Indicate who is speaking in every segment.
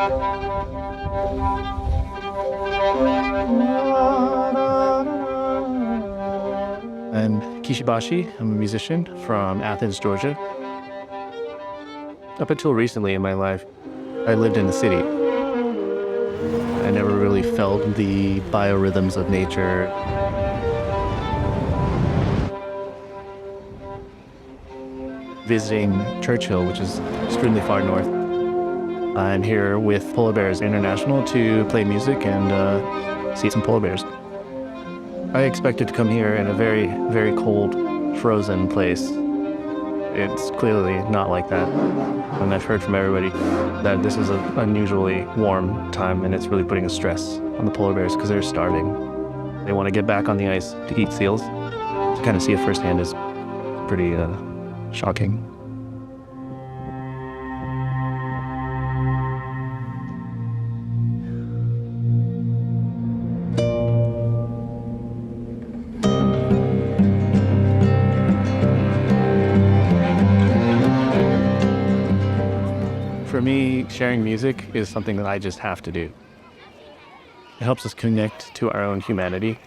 Speaker 1: I'm Kishi Bashi. I'm a musician from Athens, Georgia. Up until recently in my life, I lived in the city. I never really felt the biorhythms of nature. Visiting Churchill, which is extremely far north. I'm here with Polar Bears International to play music and see some polar bears. I expected to come here in a very, very cold, frozen place. It's clearly not like that. And I've heard from everybody that this is an unusually warm time, and it's really putting a stress on the polar bears because they're starving. They want to get back on the ice to eat seals. To kind of see it firsthand is pretty shocking. For me, sharing music is something that I just have to do. It helps us connect to our own humanity,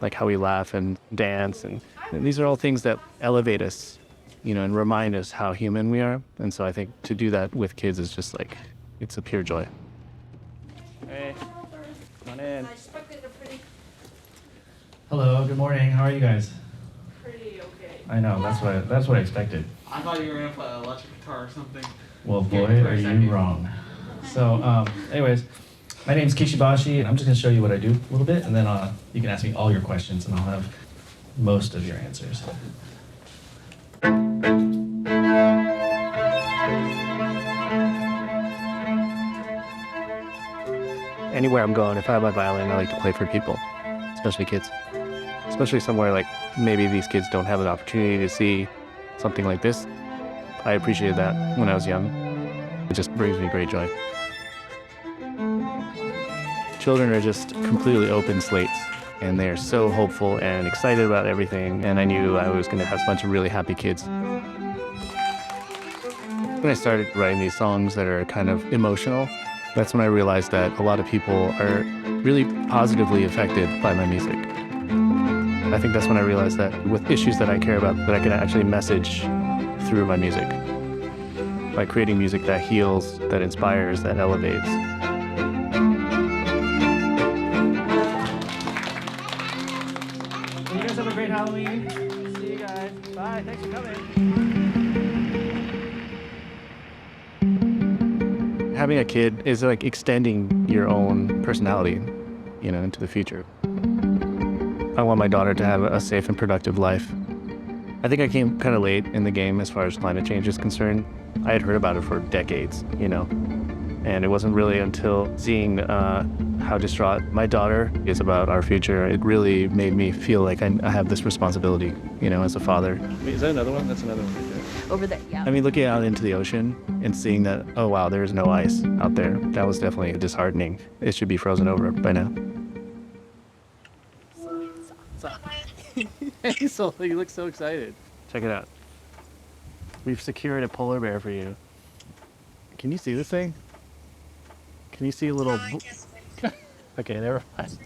Speaker 1: like how we laugh and dance, and these are all things that elevate us, and remind us how human we are. And so I think to do that with kids is just like, it's a pure joy. Hey, come on in.
Speaker 2: Hello, good morning. How are you guys?
Speaker 3: Pretty okay.
Speaker 2: I know, that's what I expected.
Speaker 3: I thought you were gonna play an electric guitar or something.
Speaker 2: Well, boy, are you wrong. So, anyways, my name's Kishi Bashi. I'm just gonna show you what I do a little bit, and then you can ask me all your questions, and I'll have most of your answers.
Speaker 1: Anywhere I'm going, if I have my violin, I like to play for people, especially kids. Especially somewhere like maybe these kids don't have an opportunity to see something like this. I appreciated that when I was young. It just brings me great joy. Children are just completely open slates, and they're so hopeful and excited about everything, and I knew I was going to have a bunch of really happy kids. When I started writing these songs that are kind of emotional, that's when I realized that a lot of people are really positively affected by my music. I think that's when I realized that with issues that I care about, that I can actually message through my music by creating music that heals, that inspires, that elevates.
Speaker 2: You guys have a great Halloween. See you guys. Bye. Thanks for coming.
Speaker 1: Having a kid is like extending your own personality, into the future. I want my daughter to have a safe and productive life. I think I came kind of late in the game as far as climate change is concerned. I had heard about it for decades, and it wasn't really until seeing how distraught my daughter is about our future, it really made me feel like I have this responsibility, as a father. Is that another one? That's another one right there.
Speaker 4: Over there, yeah.
Speaker 1: I mean, looking out into the ocean and seeing that, oh wow, there's no ice out there, that was definitely disheartening. It should be frozen over by now. So you look so excited. Check it out. We've secured a polar bear for you. Can you see this thing? Can you see a little... Okay, never mind.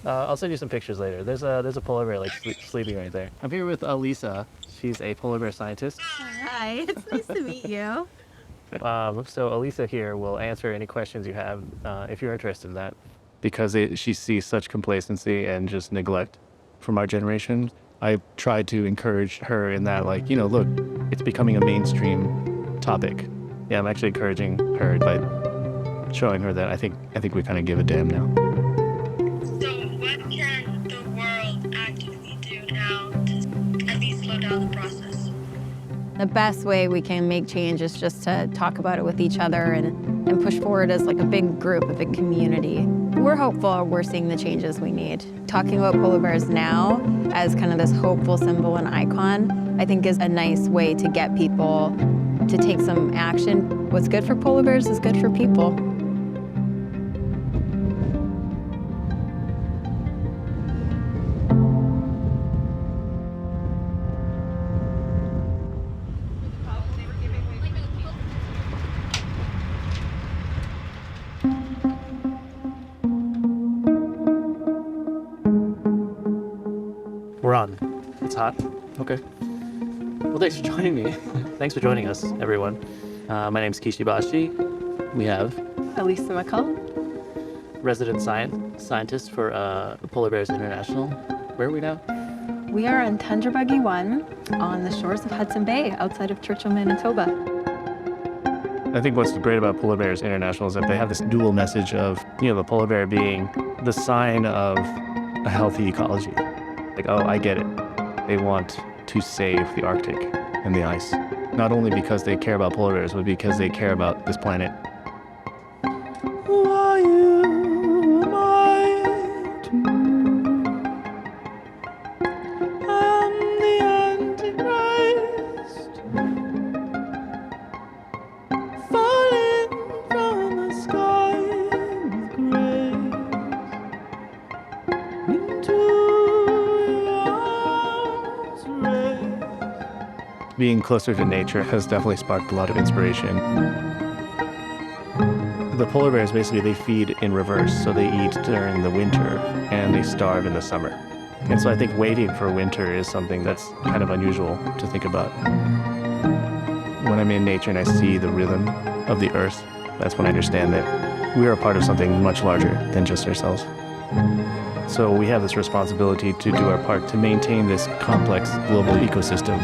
Speaker 1: I'll send you some pictures later. There's a polar bear sleeping right there. I'm here with Alisa. She's a polar bear scientist.
Speaker 4: Hi, it's nice to meet you.
Speaker 1: So Alisa here will answer any questions you have if you're interested in that. Because she sees such complacency and just neglect from our generation. I tried to encourage her in that, look, it's becoming a mainstream topic. Yeah, I'm actually encouraging her by showing her that I think we kind of give a damn now.
Speaker 5: So what can the world actively do now to at least slow down the process?
Speaker 4: The best way we can make change is just to talk about it with each other and push forward as like a big group, a big community. We're hopeful we're seeing the changes we need. Talking about polar bears now as kind of this hopeful symbol and icon, I think is a nice way to get people to take some action. What's good for polar bears is good for people.
Speaker 1: on. It's hot. Okay. Well, thanks for joining me. Thanks for joining us, everyone. My name's Kishi Bashi. We have
Speaker 6: Elisa McCall.
Speaker 1: resident scientist for Polar Bears International. Where are we now?
Speaker 6: We are on Tundra Buggy 1 on the shores of Hudson Bay outside of Churchill, Manitoba.
Speaker 1: I think what's great about Polar Bears International is that they have this dual message of, the polar bear being the sign of a healthy ecology. Like, oh, I get it. They want to save the Arctic and the ice. Not only because they care about polar bears, but because they care about this planet. Being closer to nature has definitely sparked a lot of inspiration. The polar bears, basically, they feed in reverse. So they eat during the winter and they starve in the summer. And so I think waiting for winter is something that's kind of unusual to think about. When I'm in nature and I see the rhythm of the earth, that's when I understand that we are a part of something much larger than just ourselves. So we have this responsibility to do our part to maintain this complex global ecosystem.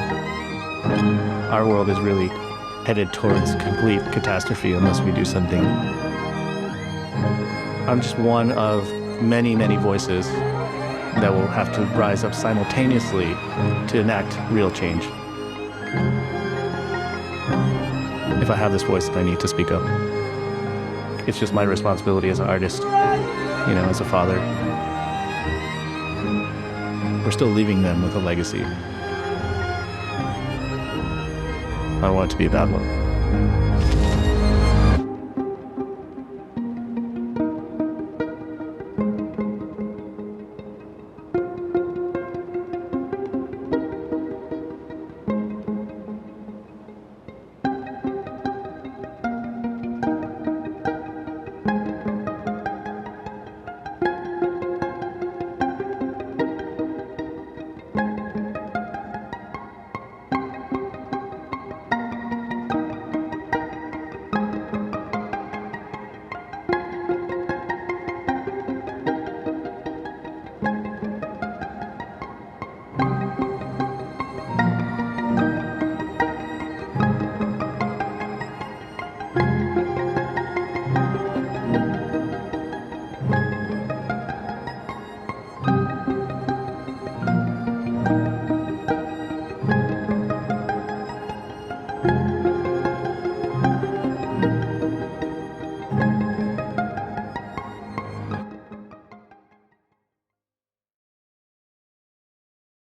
Speaker 1: Our world is really headed towards complete catastrophe unless we do something. I'm just one of many, many voices that will have to rise up simultaneously to enact real change. If I have this voice, I need to speak up. It's just my responsibility as an artist, as a father. We're still leaving them with a legacy. I want it to be a bad one.